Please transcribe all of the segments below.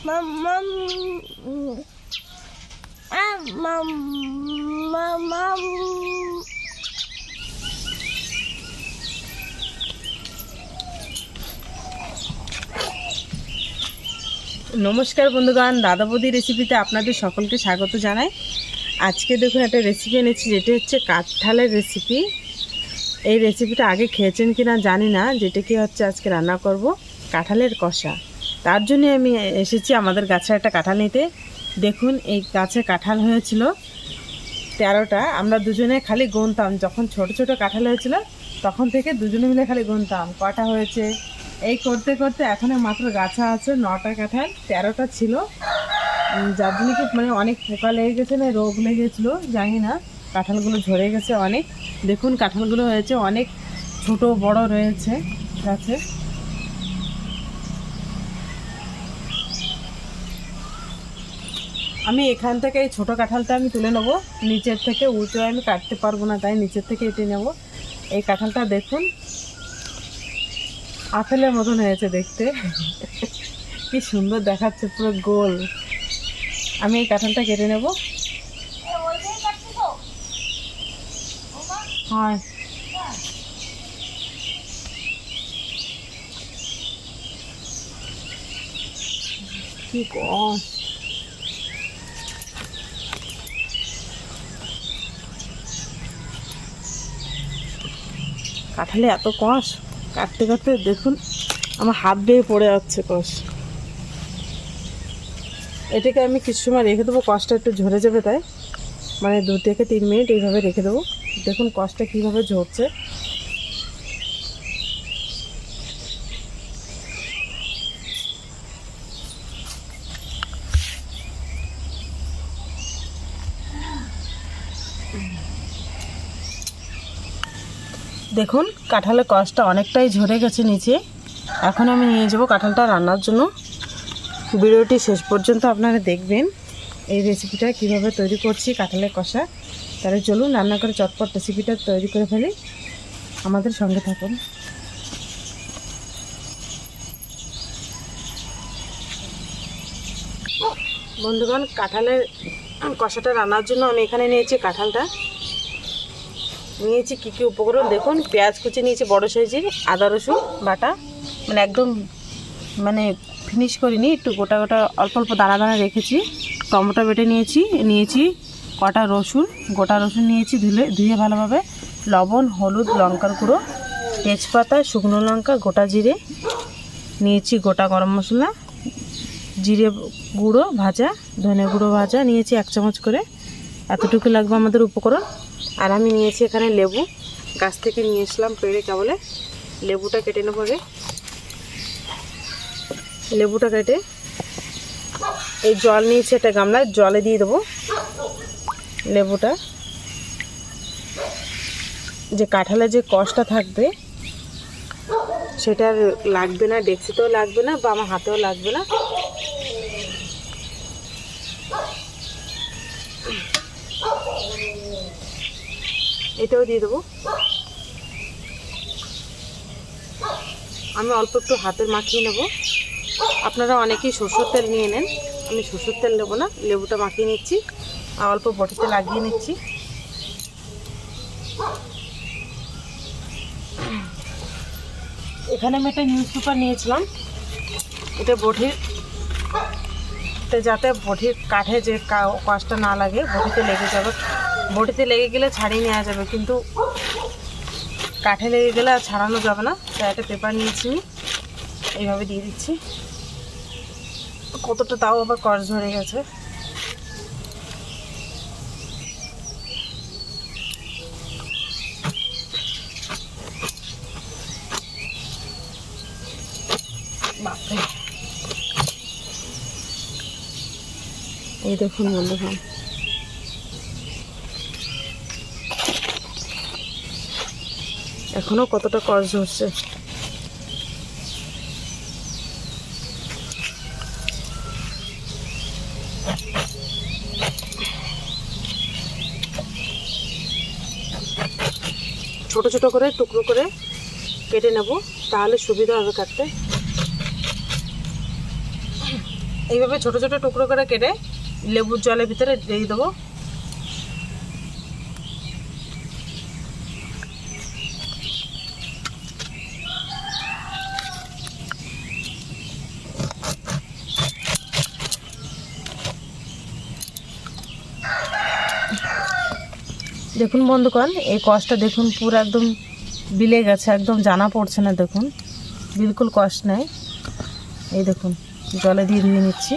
নমস্কার বন্ধুগণ, দাদা বৌদি রেসিপিতে আপনাদের সকলকে স্বাগত জানাই। আজকে দেখুন একটা রেসিপি এনেছি, যেটা হচ্ছে কাঁঠালের রেসিপি। এই রেসিপিটা আগে খেয়েছেন কিনা জানি না, যেটা কি হচ্ছে আজকে রান্না করব কাঁঠালের কষা। তার জন্য আমি এসেছি আমাদের গাছে একটা কাঁঠাল নিতে। দেখুন এই গাছে কাঁঠাল হয়েছিল 13টা। আমরা দুজনে খালি গুনতাম, যখন ছোট ছোট কাঁঠাল হয়েছিল তখন থেকে দুজনে মিলে খালি গুনতাম কটা হয়েছে। এই করতে করতে এখন মাত্র গাছা আছে 9টা কাঁঠাল, 13টা ছিল। যার জন্য কি মানে অনেক পোকা লেগে গেছে, না রোগ লেগেছিলো জানি না, কাঁঠালগুলো ঝরে গেছে অনেক। দেখুন কাঁঠালগুলো হয়েছে অনেক ছোট বড় রয়েছে গাছে। আমি এখান থেকে এই ছোটো কাঁঠালটা আমি তুলে নেবো, নিচের থেকে উঁচু আমি কাটতে পারবো না, তাই নিচের থেকে এঁটে নেব। এই কাঁঠালটা দেখুন আপেলের মতন হয়েছে দেখতে, কি সুন্দর দেখাচ্ছে, পুরো গোল। আমি এই কাঁঠালটা কেটে নেব। হ্যাঁ কি কষ্ট, কাঁঠালে এত কষ, কাটতে কাটতে দেখুন আমার হাত বেয়ে পড়ে যাচ্ছে কষ। এটাকে আমি কিছু সময় রেখে দেবো, কষটা একটু ঝরে যাবে, তাই মানে 2 থেকে 3 মিনিট এইভাবে রেখে দেবো। দেখুন কষটা কীভাবে ঝরছে। দেখুন কাঁঠালের কষটা অনেকটাই ঝরে গেছে নিচে। এখন আমি নিয়ে যাব কাঁঠালটা রান্নার জন্য। ভিডিওটি শেষ পর্যন্ত আপনারা দেখবেন এই রেসিপিটা কিভাবে তৈরি করছি কাঁঠালের কষা। তাহলে চলুন রান্না করে চটপট রেসিপিটা তৈরি করে ফেলি, আমাদের সঙ্গে থাকুন। বন্ধুগণ, কাঁঠালের কষাটা রান্নার জন্য আমি এখানে নিয়েছি কাঁঠালটা, নিয়েছি কী কী উপকরণ দেখুন। পেঁয়াজ কুচি নিয়েছি বড় সাইজের, আদা রসুন বাটা, মানে একদম মানে ফিনিশ করিনি, একটু গোটা গোটা অল্প অল্প দানা দানা রেখেছি। টমেটো বেটে নিয়েছি কটা রসুন, গোটা রসুন নিয়েছি ধুয়ে ভালোভাবে। লবণ, হলুদ, লঙ্কার গুঁড়ো, তেজপাতা, শুকনো লঙ্কা, গোটা জিরে নিয়েছি, গোটা গরম মশলা, জিরে গুঁড়ো ভাজা, ধনে গুঁড়ো ভাজা নিয়েছি 1 চামচ করে। এতটুকু লাগবে আমাদের উপকরণ। আর আমি নিয়েছি এখানে লেবু, গাছ থেকে নিয়ে এসলাম পেড়ে কেবলে। লেবুটা কেটে নেবো আগে। লেবুটা কেটে এই জল নিয়েছি একটা গামলায়, জলে দিয়ে দেবো লেবুটা। যে কাঁঠালে যে কষটা থাকবে সেটা লাগবে না, ডেকচিতেও লাগবে না বা আমার হাতেও লাগবে না। এটাও দিয়ে দেবো। আমি অল্প একটু হাতের মাখিয়ে নেব। আপনারা অনেকেই সরষের তেল নিয়ে নেন, আমি সরষের তেল নেবো না, লেবুটা মাখিয়ে নিচ্ছি আর অল্প বটিতে লাগিয়ে নিচ্ছি। এখানে আমি একটা নিউজ পেপার নিয়েছিলাম, এটা বটিতে, যাতে বটির কাঠে যে কষটা না লাগে, বটিতে লেগে যাবে। বটিতে লেগে গেলে ছাড়িয়ে নেওয়া যাবে, কিন্তু কাঠে লেগে গেলে আর ছাড়ানো যাবে না। তাই একটা পেপার নিয়েছি, এইভাবে দিয়ে দিচ্ছি। কতটা তাও আবার কষ ধরে গেছে। বাপরে, এই দেখুন বন্ধুগণ, এখনো কতটা কষ ধরছে। ছোট ছোট করে টুকরো করে কেটে নেব, তাহলে সুবিধা হবে কাটতে। এইভাবে ছোট ছোট টুকরো করে কেটে লেবুর জলের ভিতরে দিয়ে দেবো। দেখুন বন্ধুগণ, এই কষটা দেখুন পুরো একদম বিলে গেছে, একদম জানা পড়ছে না। দেখুন বিলকুল কষ নেই। এই দেখুন জলে দিয়ে ধুয়ে নিচ্ছি।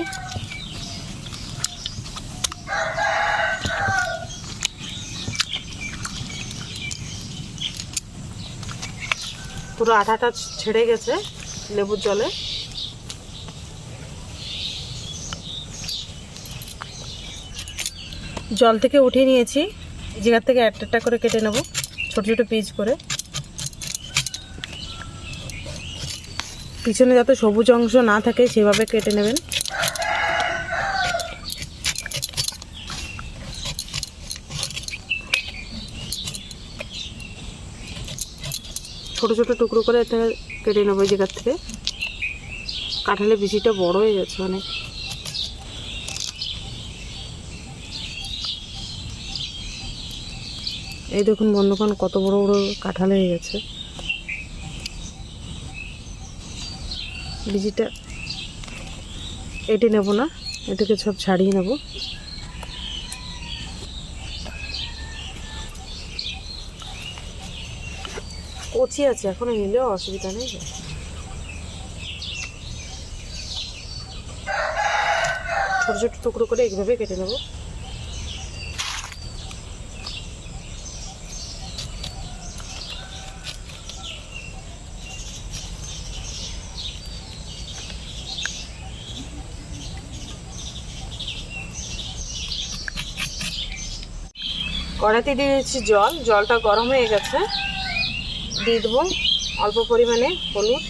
পুরো আঠাটা ছেড়ে গেছে লেবুর জলে। জল থেকে উঠিয়ে নিয়েছি। জিগার থেকে একটা করে কেটে নেব ছোট ছোট পিস করে। পিছনে যাতে সবুজ অংশ না থাকে সেভাবে কেটে নেবেন। ছোট ছোট টুকরো করে এটা কেটে নেবো জিগার থেকে। কাঁঠালের বিচিটা বড় হয়ে গেছে অনেক। এই দেখুন বন্ধুগণ, কত বড় বড় কাঁঠাল হয়ে গেছে। বিচিটা এটে নেব না, এটাকে সব ছাড়িয়ে নেব। কচি আছে, এখনো নিলেও অসুবিধা নেই। ছোট ছোট টুকরো করে এইভাবে কেটে নেব। কড়াইতে দিয়ে দিচ্ছি জল। জলটা গরম হয়ে গেছে। দিয়ে দেবো অল্প পরিমাণে হলুদ,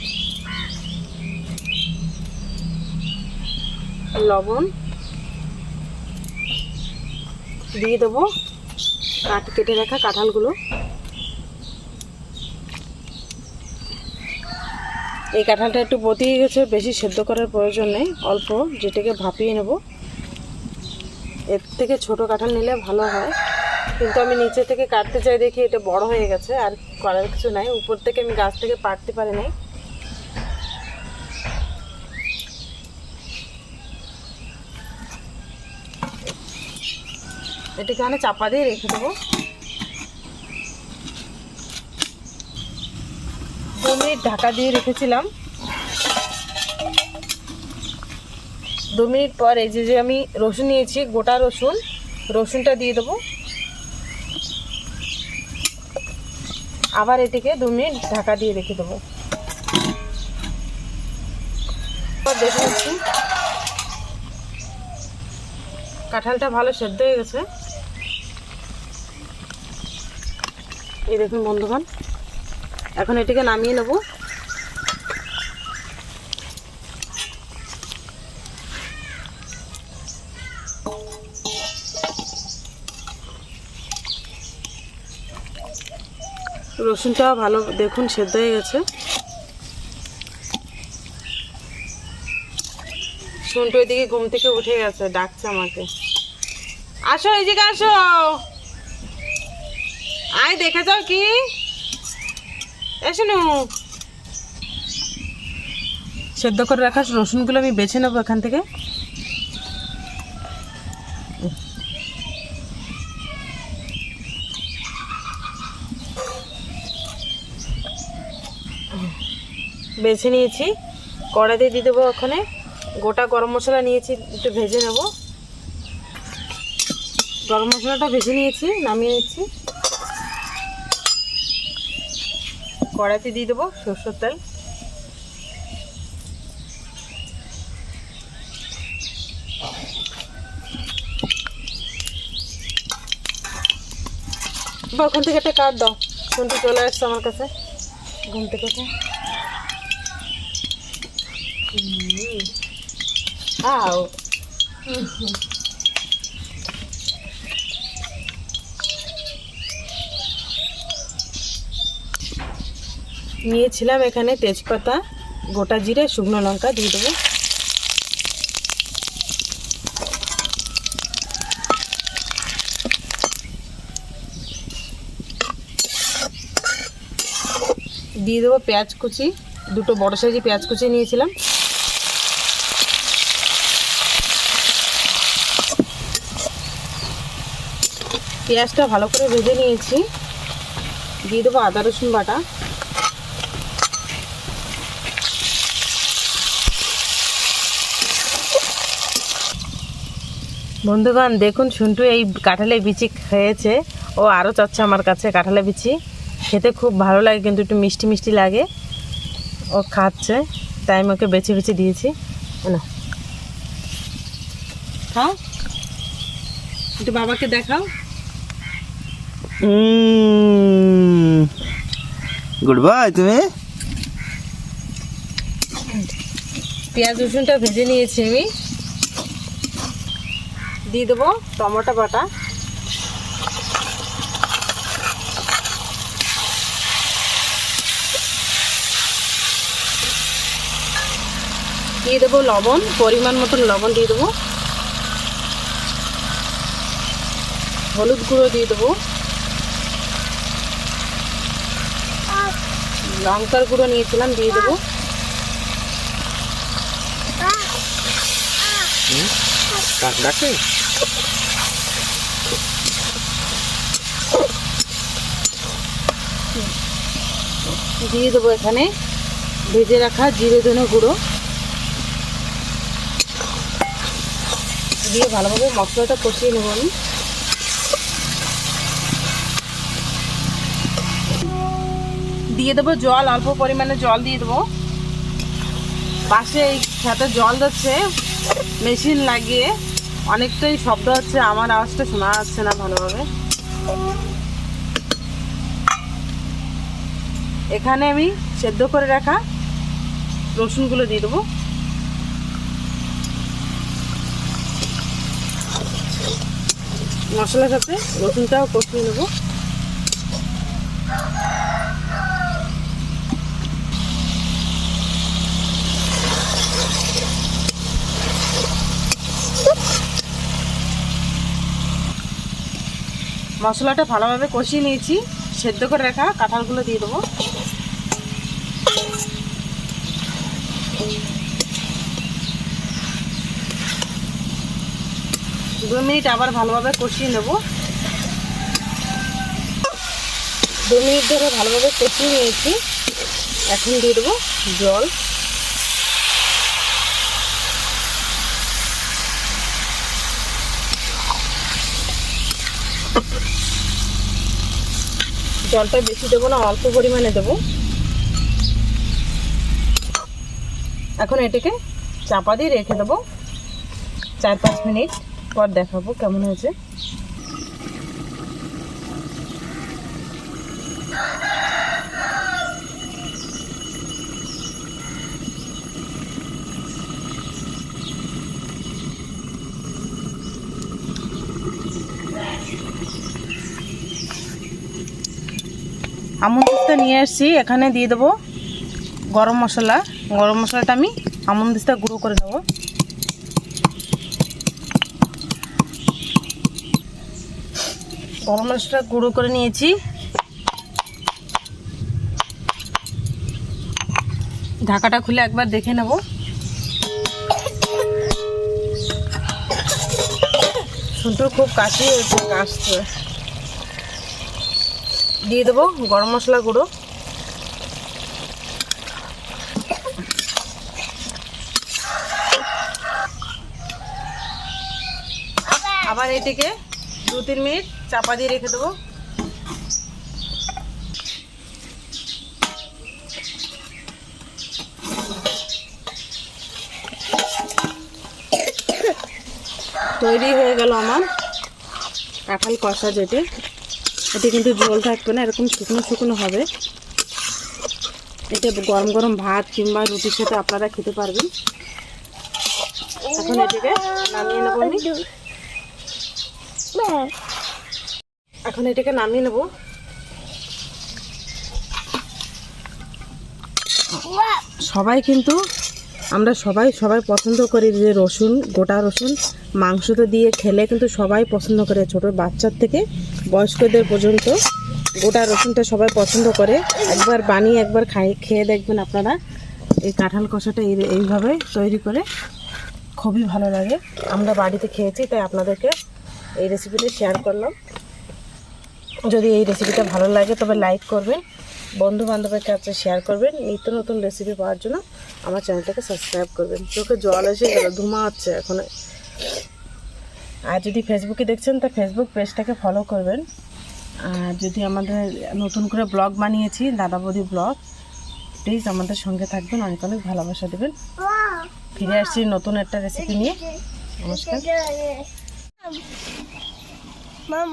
লবণ, দিয়ে দেবো কেটে রাখা কাঁঠালগুলো। এই কাঁঠালটা একটু বতিয়ে গেছে, বেশি সেদ্ধ করার প্রয়োজন নেই, অল্প যেটাকে ভাপিয়ে নেব। এর থেকে ছোট কাঁঠাল নিলে ভালো হয়, কিন্তু আমি নিচে থেকে কাটতে চাই দেখি এটা বড় হয়ে গেছে। আর করার কিছু নাই, উপর থেকে আমি গাছ থেকে পাড়তে পারি নাই। এটাকে আমি চাপা দিয়ে রেখে দেবো। 2 মিনিট ঢাকা দিয়ে রেখেছিলাম। 2 মিনিট পর এই যে আমি রসুন নিয়েছি, গোটা রসুনটা দিয়ে দেবো। আবার এটিকে 2 মিনিট ঢাকা দিয়ে রেখে দেবো। দেখে নিচ্ছি কাঁঠালটা ভালো সেদ্ধ হয়ে গেছে। এই দেখুন বন্ধুগণ, এখন এটিকে নামিয়ে নেব। রসুনটা ভালো দেখুন সেদ্ধ হয়ে গেছে। শুনটো এদিকে ঘুম থেকে উঠে গেছে, ডাকছে আমাকে, আসো এইদিকে আসো, আয় দেখে যাও কি এসো। সেদ্ধ করে রাখা রসুনগুলো আমি বেছে নেবো এখান থেকে। বেছে নিয়েছি, কড়াইতে দিয়ে দেবো। ওখানে গোটা গরম মশলা নিয়েছি, একটু ভেজে নেব। গরম মশলাটা ভেজে নিয়েছি, নামিয়ে নিচ্ছি। কড়াইতে দিয়ে দেবো সরষের তেল। ওখান থেকে একটা কাট দাও, শুনতে চলে আসছে আমার কাছে ঘুম থেকে। আও নিয়েছিলাম এখানে তেজপাতা, গোটা জিরে, শুকনো লঙ্কা দিয়ে দেবো। দিয়ে দেবো পেঁয়াজ কুচি, দুটো বড় সাইজে পেঁয়াজ কুচি নিয়েছিলাম। পেঁয়াজটা ভালো করে ভেজে নিয়েছি। দিয়ে দেবো আদা রসুন বাটা, বন্ধুগণ দেখুন সন্টু এই কাঁঠালের বিচি খেয়েছে, ও আরও চাচ্ছে আমার কাছে কাঁঠালের বিচি খেতে খুব ভালো লাগে, কিন্তু একটু মিষ্টি মিষ্টি লাগে। ও খাচ্ছে, তাই আমি ওকে বেছে বেছে দিয়েছি। না খাও, একটু বাবাকে দেখাও। Good bye. তুমি পেঁয়াজ রসুনটা ভেজে নিয়েছি আমি। দিয়ে দেবো টমেটো বাটা, দিয়ে দেবো লবণ, পরিমাণ মতন লবণ দিয়ে দেবো, হলুদ গুঁড়ো দিয়ে দেবো, লঙ্কার গুঁড়ো নিয়েছিলাম দিয়ে দেবো, দিয়ে দেবো এখানে ভেজে রাখা জিরে ধনে গুঁড়ো, দিয়ে ভালোভাবে মশলাটা কষিয়ে নেব আমি। দিয়ে দেবো জল, অল্প পরিমাণে জল দিয়ে দেবো। পাশে এই খেতে জল দিচ্ছে মেশিন লাগিয়ে, অনেকটাই শব্দ হচ্ছে, আমার আওয়াজটা শোনা যাচ্ছে না ভালোভাবে। এখানে আমি সেদ্ধ করে রাখা রসুনগুলো দিয়ে দেবো। মশলার সাথে রসুনটাও কষিয়ে নেব। মশলাটা ভালোভাবে কষিয়ে নিয়েছি, সেদ্ধ করে রাখা কাঁঠালগুলো দিয়ে দেবো। দু মিনিট আবার ভালোভাবে কষিয়ে নেব। 2 মিনিট ধরে ভালোভাবে কষিয়ে নিয়েছি। এখন দিয়ে দেবো জল, জলটা বেশি দেবো না, অল্প পরিমাণে দেবো। এখন এটাকে চাপা দিয়ে রেখে দেবো, 4-5 মিনিট পর দেখাবো কেমন হয়েছে। আমন দিস্তা নিয়ে আসছি, এখানে দিয়ে দেবো গরম মশলা। গরম মশলাটা আমি আমন দিস্তা গুঁড়ো করে দেবো। গরম মশলা গুঁড়ো করে নিয়েছি। ঢাকাটা খুলে একবার দেখে নেব। শুনতে খুব কাশি হয়েছে, কাশছে। দিয়ে দেবো গরম মশলা গুঁড়ো, আবার এটিকে 2-3 মিনিট চাপা দিয়ে রেখে দেবো। তৈরি হয়ে গেল আমার কাঁঠাল কষা। এটি কিন্তু ঝোল থাকবে না, এরকম শুকনো শুকনো হবে। এটা গরম গরম ভাত কিংবা রুটির সাথে আপনারা খেতে পারবেন। এখন এটাকে নামিয়ে নেব আমি। এখন এটাকে নামিয়ে নেব। সবাই কিন্তু আমরা সবাই পছন্দ করি যে রসুন, গোটা রসুন মাংসতে দিয়ে খেলে কিন্তু সবাই পছন্দ করে, ছোট বাচ্চার থেকে বয়স্কদের পর্যন্ত গোটা রসুনটা সবাই পছন্দ করে। একবার বানিয়ে একবার খেয়ে দেখবেন আপনারা। এই কাঁঠাল কষাটা এইভাবে তৈরি করে খুবই ভালো লাগে। আমরা বাড়িতে খেয়েছি, তাই আপনাদেরকে এই রেসিপিটা শেয়ার করলাম। যদি এই রেসিপিটা ভালো লাগে তবে লাইক করবেন, বন্ধু বান্ধবের কাছে শেয়ার করবেন। নিত্য নতুন রেসিপি পাওয়ার জন্য আমার চ্যানেলটাকে সাবস্ক্রাইব করবেন। চোখে জল এসে গেল, ধুমা হচ্ছে এখন। আর যদি ফেসবুকে দেখছেন তা ফেসবুক পেজটাকে ফলো করবেন। আর যদি আমাদের নতুন করে ব্লগ বানিয়েছি, দাদা বৌদি ব্লগ, প্লিজ আমাদের সঙ্গে থাকবেন, অনেক অনেক ভালোবাসা দেবেন। ফিরে আসছি নতুন একটা রেসিপি নিয়ে। নমস্কার। Mom.